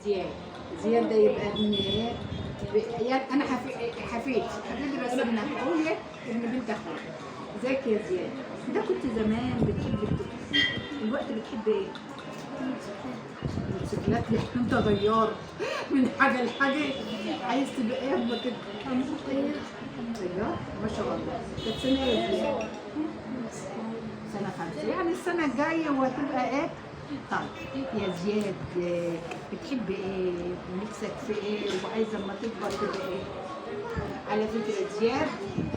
زياد. زياد ده يبقى ابن ايه؟ انا حفيد بس ابن اخويا ابن بنت اخويا. ازيك يا زياد؟ ده كنت زمان بتحب الوقت بتحب ايه؟ الموتوسيكلات. انت غيار من حاجه لحاجه، عايز تبقى ايه اما تبقى غيار؟ ما شاء الله. كانت سنه ايه يا زياد؟ سنه 5. يعني السنه الجايه وهتبقى ايه؟ طيب يا زياد، بتحب ايه؟ نفسك في ايه؟ وعايز اما تكبر تبقى ايه؟ على فكره زياد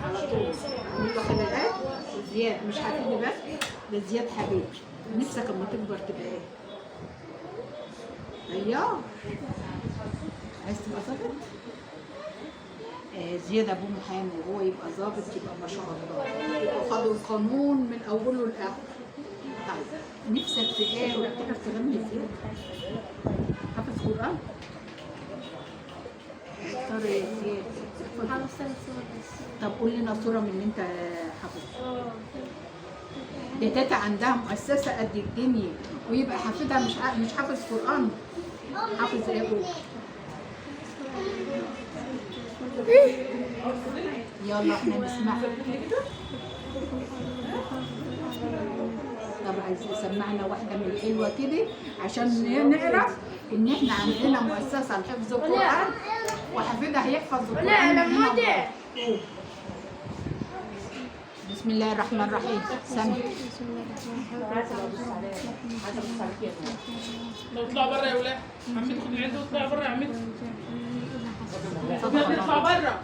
على طول عنده خلالات. زياد مش حبيبي بس، ده زياد حبيبي. نفسك اما تكبر تبقى ايه؟ ايوه عايز تبقى ظابط؟ زياد ابوه محامي وهو يبقى ظابط، يبقى ما شاء الله يبقى خدوا القانون من اوله لاخره. طيب نفسك في ايه؟ وبتعرف تغني فيه؟ حافظ قرآن؟ اختار يا زياد. حافظ 3 صور بس. طب قول لنا صورة من اللي انت حافظها. ده تاتا عندها مؤسسة قد الدنيا ويبقى حافظها مش حافظ قرآن. حافظ ايه؟ قول. يلا احنا نسمع. طب عايز سمعنا واحدة من الحلوة كده عشان نعرف ان احنا عندنا مؤسسة لحفظ القرآن وحفيدها هيحفظ القرآن. بسم الله الرحمن الرحيم. سمع. اطلع بره يا ولاد. عمتي خدي العيد واطلع بره يا عمتي. صدق الله. اطلع بره.